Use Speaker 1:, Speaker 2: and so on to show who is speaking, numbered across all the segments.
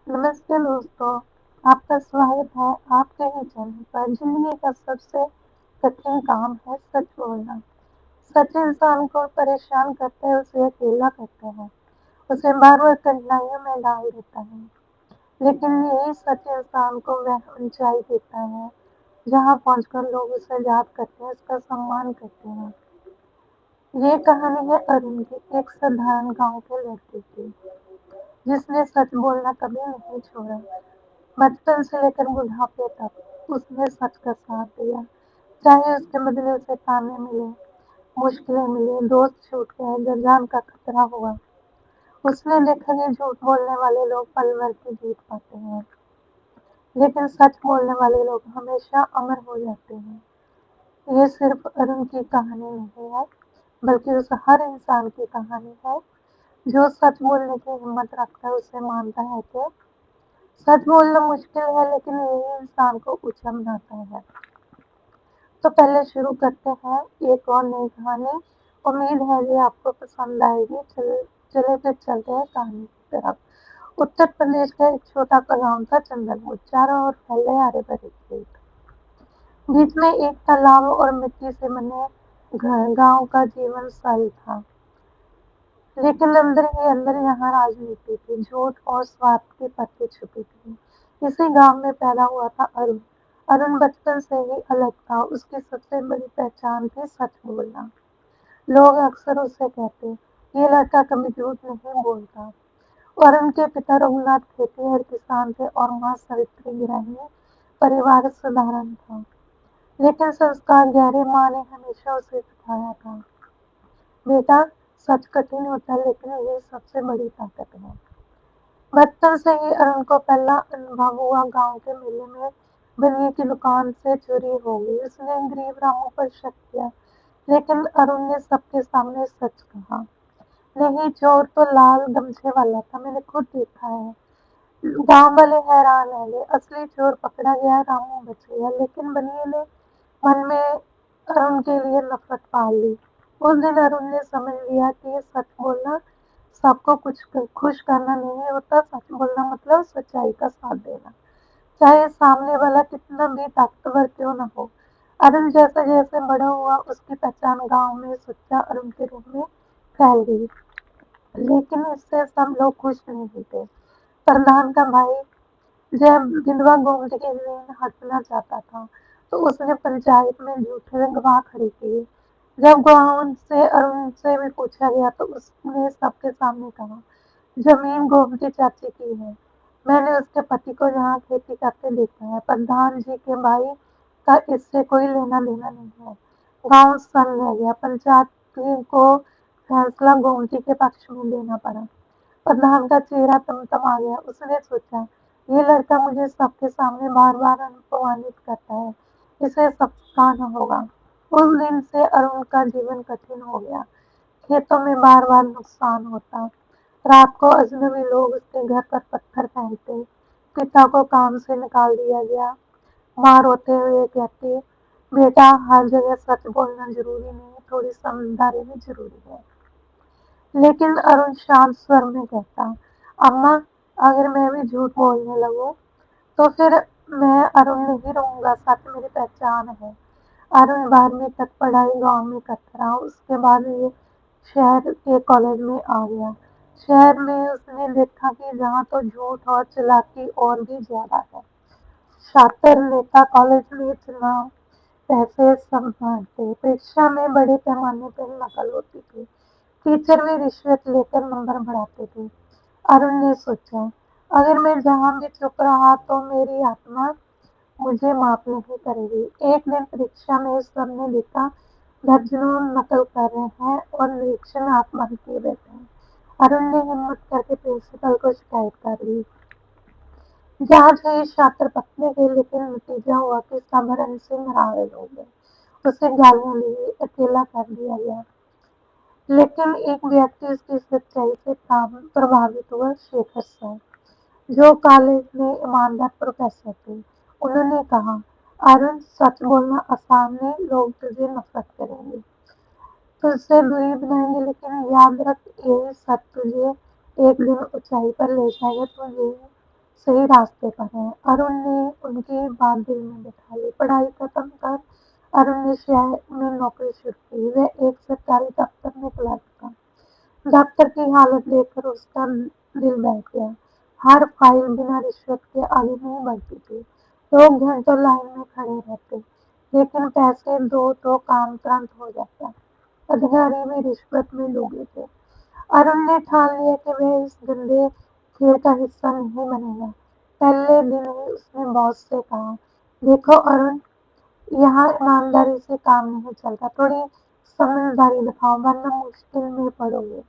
Speaker 1: नमस्ते दोस्तों, आपका स्वागत है आपके ही चैनल पर। जिंदगी का सबसे कठिन काम है सच बोलना। सच इंसान को परेशान करते हैं, उसे अकेला करते हैं, उसे बार बार कठिनाइयों में डाल देता है। लेकिन यही सच इंसान को वह ऊंचाई देता है जहाँ पहुंचकर लोग उसे याद करते हैं, उसका सम्मान करते हैं। ये कहानी है अरुण की, एक साधारण गांव के लड़के की, जिसने सच बोलना कभी नहीं छोड़ा। बचपन से लेकर बुढ़ापे तक उसने सच का साथ दिया, चाहे उसके बदले उसे ताने मिले, मुश्किलें मिली, दोस्त छूट गए, जब जान का खतरा हुआ। उसने देखा कि झूठ बोलने वाले लोग पल भर की जीत पाते हैं, लेकिन सच बोलने वाले लोग हमेशा अमर हो जाते हैं। ये सिर्फ अरुण की कहानी नहीं है, बल्कि उस हर इंसान की कहानी है जो सच बोलने की हिम्मत रखकर उसे मानता है कि सच बोलना मुश्किल है, लेकिन यही इंसान को ऊंचा बनाता है। तो पहले शुरू करते हैं एक और नई कहानी। उम्मीद है कि आपको पसंद आएगी। चले फिर चलते हैं कहानी की तरफ। उत्तर प्रदेश का एक छोटा सा गांव था चंदनपुर। चारों ओर फैले हरे भरे खेत, बीच में एक तालाब और मिट्टी से बने घर। गांव का जीवन सरल था, लेकिन अंदर ही अंदर यहाँ राजनीति थी, झूठ और स्वार्थ की परतें छुपी थी। इसी गांव में पैदा हुआ था अरुण। अरुण बचपन से ही अलग था। उसकी सबसे बड़ी पहचान थी सच बोलना। लोग अक्सर उसे कहते, ये लड़का कभी झूठ नहीं बोलता। अरुण के पिता रघुनाथ खेतीहर किसान थे और माँ सवित्री गृहिणी। परिवार साधारण था, लेकिन संस्कार गहरे। माँ ने हमेशा उसे सिखाया था, बेटा, सच कठिन होता है, लेकिन ये सबसे बड़ी ताकत है। बचपन से ही अरुण को पहला अनुभव हुआ। गांव के मेले में बनिए की दुकान से चोरी हो गई। उसने गरीब रामू पर शक किया, लेकिन अरुण ने सबके सामने सच कहा, नहीं, चोर तो लाल गमछे वाला था, मैंने खुद देखा है। गांव वाले हैरान रह गए। असली चोर पकड़ा गया, रामू बच गया, लेकिन बनिए ने मन में अरुण के लिए नफरत पाल ली। उस दिन अरुण ने समझ लिया कि सच बोलना सबको कुछ खुश करना नहीं होता। सच बोलना मतलब सच्चाई का साथ देना, चाहे सामने वाला कितना भी ताकतवर क्यों न हो। अरुण जैसे जैसे बड़ा हुआ, उसकी पहचान गांव में सच्चा अरुण के रूप में फैल गई। लेकिन इससे सब लोग खुश नहीं थे। प्रधान का भाई जब गिलवा गोमती के ऋण हटना चाहता था, तो उसने पंचायत में झूठे गवाह खड़े किए। जब गवाहों से अरुण से भी पूछा गया, तो उसने सबके सामने कहा, जमीन गोमती चाची की है, मैंने उसके पति को यहाँ खेती करते देखा है। प्रधान जी के भाई का इससे कोई लेना देना नहीं है। गांव सन रह गया। पंचायत को फैसला गोमती के पक्ष में देना पड़ा। प्रधान का चेहरा तमतमा गया। उसने सोचा, ये लड़का मुझे सबके सामने बार बार अपमानित करता है, इसे सताना होगा। उस दिन से अरुण का जीवन कठिन हो गया। खेतों में बार बार नुकसान होता, रात को अजनबी लोग उसके घर पर पत्थर फेंकते, पिता को काम से निकाल दिया गया। माँ रोते हुए कहती, बेटा, हर जगह सच बोलना जरूरी नहीं, थोड़ी समझदारी भी जरूरी है। लेकिन अरुण शांत स्वर में कहता, अम्मा, अगर मैं भी झूठ बोलने लगूं, तो फिर मैं अरुण नहीं रहूंगा। सच मेरी पहचान है। अरुण 12वीं तक पढ़ाई गांव में करता रहा। उसके बाद ये शहर के कॉलेज में आ गया। शहर में उसने देखा कि जहाँ तो झूठ और चालाकी और भी ज्यादा है। छात्र नेता कॉलेज में चुनाव, पैसे संभालते, परीक्षा में बड़े पैमाने पर नकल होती थी। टीचर भी रिश्वत लेकर नंबर बढ़ाते थे। अरुण ने सोचा, अगर मैं जहाँ भी चुप रहा तो मेरी आत्मा मुझे माफ नहीं करेगी। एक दिन परीक्षा में सबने देखा, दर्जनों नकल कर रहे हैं और निरीक्षण आप बंद किए बैठे हैं। अरुण ने हिम्मत करके प्रिंसिपल को शिकायत कर ली। जांच हुई, छात्र पकड़े गए, लेकिन नतीजा हुआ कि सब अरुण से नाराज हो गए। उसे गालियां दी, अकेला कर दिया गया। लेकिन एक व्यक्ति उसकी सच्चाई से प्रभावित हुआ, शेखर सर, जो कॉलेज में ईमानदार प्रोफेसर थे। उन्होंने कहा, अरुण, सच बोलना आसान है, लोग तुझे नफरत करेंगे, तुझसे दूरी बनाएंगे, लेकिन याद रख, यही सच तुझे एक दिन ऊंचाई पर ले जाएगा। तू यही सही रास्ते पर हैं। अरुण ने उनकी बात दिल में बिठा ली। पढ़ाई खत्म कर अरुण ने शहर में नौकरी शुरू की। वह एक सरकारी दफ्तर में क्लर्क था। दफ्तर की हालत देखकर उसका दिल बैठ गया। हर फाइल बिना रिश्वत के आगे नहीं बढ़ती थी। लोग घंटों लाइन में खड़े रहते, लेकिन पैसे दो तो काम तुरंत हो जाता। अधिकारी भी रिश्वत में डूबे थे। अरुण ने ठान लिया कि वह इस गंदे खेल का हिस्सा नहीं बनेगा। पहले दिन ही उसने बॉस से कहा, देखो अरुण, यहाँ ईमानदारी से काम नहीं चलता, थोड़ी समझदारी दिखाओ वरना मुश्किल में पड़ोगे।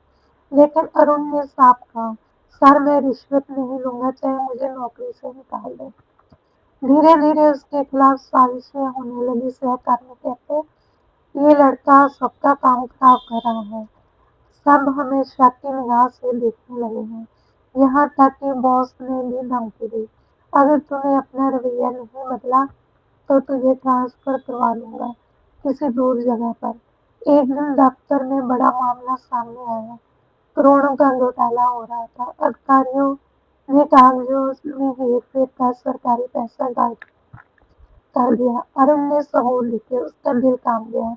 Speaker 1: लेकिन अरुण ने साफ कहा, सर मैं रिश्वत नहीं लूंगा, चाहे मुझे नौकरी से निकाल दे। धीरे धीरे उसके खिलाफ साजिशें होने लगी। सहकर्मी कहते, ये लड़का सबका काम खराब कर रहा है। सब हमें शक की निगाह से देखने लगे हैं। यहाँ तक कि बॉस ने भी धमकी दी, अगर तूने अपना रवैया नहीं बदला तो तुझे ट्रांसफर करवा दूंगा किसी दूर जगह पर। एक दिन दफ्तर में बड़ा मामला सामने आया। करोड़ों का घोटाला हो रहा था। अधिकारियों ने कागजों में हेरफेर कर सरकारी पैसा गायब कर दिया। अरुण ने सबूत लिखे, उसका दिल कांप गया।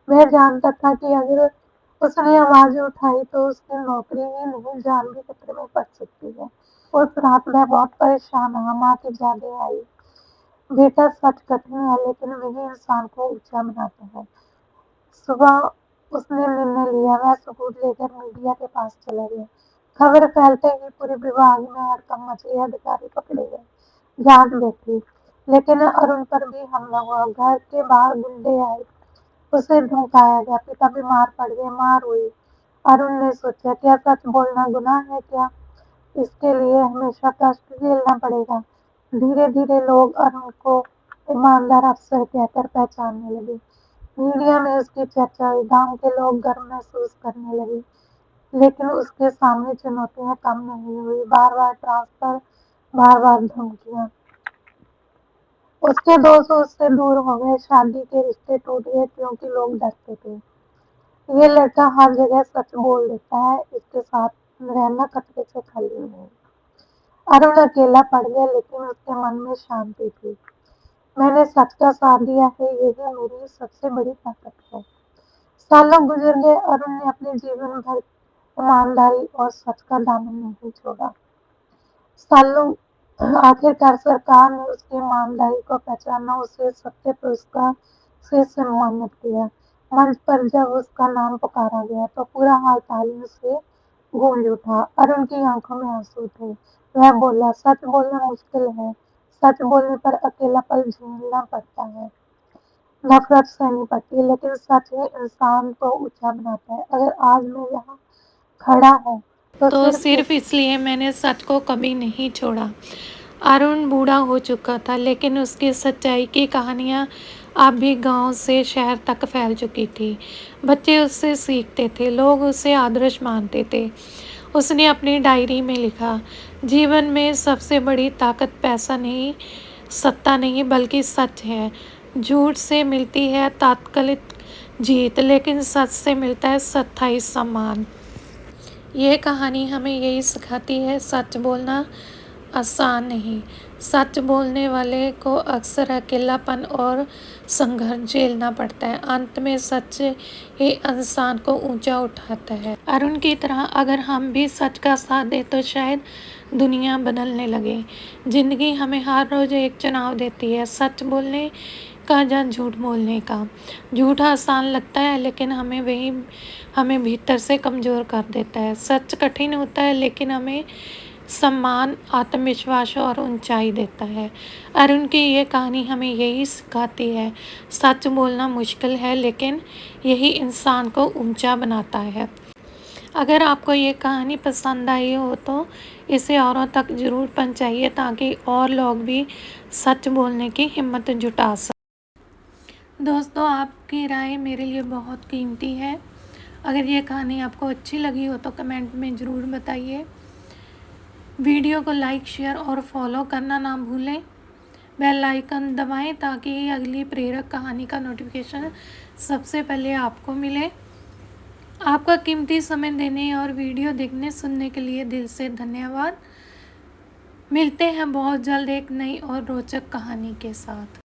Speaker 1: वह जानता था कि अगर उसने आवाज उठाई तो उसकी नौकरी ही नहीं जान भी खतरे में पड़ सकती है। उस रात वह बहुत परेशान रहा। माँ की यादें आई। बेटा सच कठिन है लेकिन वही इंसान को ऊंचा बनाता है। सुबह उसने निर्णय लिया। वह सबूत लेकर मीडिया के पास चला गया। खबर फैलते ही पूरे विभाग में हड़कंप मच गई। अधिकारी पकड़े गए, जांच बैठी, लेकिन अरुण पर भी हमला हुआ। घर के बाहर गुंडे आए, उसे धमकाया गया। पिता बीमार पड़ गए, मां रोई। अरुण ने सोचा, क्या सच बोलना गुनाह है क्या? इसके लिए हमेशा कष्ट झेलना पड़ेगा। धीरे धीरे लोग अरुण को ईमानदार अफसर कहकर पहचानने लगे। मीडिया में उसकी चर्चा हुई। गांव के लोग गर्व महसूस करने लगे। लेकिन उसके सामने चुनौतियां कम नहीं हुई। बार बार ट्रांसफर, बार बार धमकियां। उसके दोस्त उससे दूर हो गए। शादी के रिश्ते टूट गए क्योंकि लोग डरते थे। ये लड़का हर जगह सच बोल देता है, इसके साथ रहना खतरे से खाली नहीं। अरुण अकेला पड़ गया, लेकिन उसके मन में शांति थी। मैंने सच का साथ दिया है, यही मेरी सबसे बड़ी ताकत है। सालों गुजर गए। अरुण ने अपने जीवन भर ईमानदारी और सच का दामन नहीं छोड़ा। सालों आखिरकार सरकार ने उसकी ईमानदारी को पहचाना, उसे सत्य पुरस्कार से सम्मानित किया। मंच पर जब उसका नाम पुकारा गया तो पूरा हाल तालियों से गूंज उठा। अरुण की आंखों में आंसू थे। वह बोला, सच बोलना मुश्किल है, सच बोलने पर अकेलापन झेलना पड़ता है, नफरत सहनी पड़ती है, लेकिन सच ही इंसान को ऊंचा बनाता है। अगर आज मैं यहाँ खड़ा हूँ तो
Speaker 2: तो
Speaker 1: सिर्फ
Speaker 2: सिर्फ इसलिए मैंने सच को कभी नहीं छोड़ा। अरुण बूढ़ा हो चुका था, लेकिन उसकी सच्चाई की कहानियाँ अब भी गांव से शहर तक फैल चुकी थी। बच्चे उससे सीखते थे, लोग उसे आदर्श मानते थे। उसने अपनी डायरी में लिखा, जीवन में सबसे बड़ी ताकत पैसा नहीं, सत्ता नहीं, बल्कि सच है। झूठ से मिलती है तात्कालिक जीत, लेकिन सच से मिलता है स्थायी सम्मान। ये कहानी हमें यही सिखाती है, सच बोलना आसान नहीं। सच बोलने वाले को अक्सर अकेलापन और संघर्ष झेलना पड़ता है। अंत में सच ही इंसान को ऊंचा उठाता है। अरुण की तरह अगर हम भी सच का साथ दें तो शायद दुनिया बदलने लगे। जिंदगी हमें हर रोज एक चुनाव देती है, सच बोलने का या झूठ बोलने का। झूठ आसान लगता है, लेकिन हमें भीतर से कमज़ोर कर देता है। सच कठिन होता है, लेकिन हमें सम्मान, आत्मविश्वास और ऊंचाई देता है। अरुण की ये कहानी हमें यही सिखाती है, सच बोलना मुश्किल है, लेकिन यही इंसान को ऊंचा बनाता है। अगर आपको ये कहानी पसंद आई हो तो इसे औरों तक ज़रूर पहुंचाइए, ताकि और लोग भी सच बोलने की हिम्मत जुटा सकें। दोस्तों, आपकी राय मेरे लिए बहुत कीमती है। अगर ये कहानी आपको अच्छी लगी हो तो कमेंट में ज़रूर बताइए। वीडियो को लाइक, शेयर और फॉलो करना ना भूलें। बेल आइकन दबाएं ताकि अगली प्रेरक कहानी का नोटिफिकेशन सबसे पहले आपको मिले। आपका कीमती समय देने और वीडियो देखने सुनने के लिए दिल से धन्यवाद। मिलते हैं बहुत जल्द एक नई और रोचक कहानी के साथ।